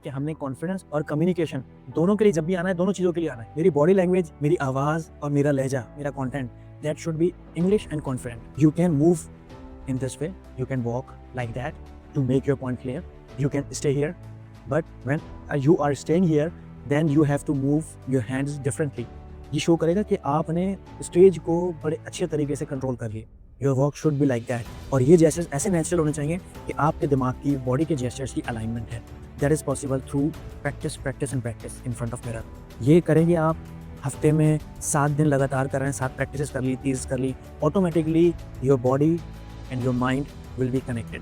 कि हमने कॉन्फिडेंस और कम्युनिकेशन दोनों के लिए जब भी आना है, दोनों चीज़ों के लिए आना है। मेरी बॉडी लैंग्वेज, मेरी आवाज़ और मेरा लहजा, मेरा content, that should be English and confident. You can move in this way, you can walk like that to make your point clear, you can stay here, but when you are staying here, then you have to move your hands differently. ये show करेगा कि आपने stage को बड़े अच्छे तरीके से control कर लिया। Your walk should be like that. और ये जेस्चर्स ऐसे नेचुरल होने चाहिए कि आपके दिमाग की, बॉडी के जेस्चर्स की अलाइनमेंट है। That is possible through practice practice and practice in front of mirror. ये करेंगे आप हफ्ते में 7 दिन लगातार कर रहे हैं, 7 प्रैक्टिस कर ली, 30 कर ली, automatically your body and your mind will be connected.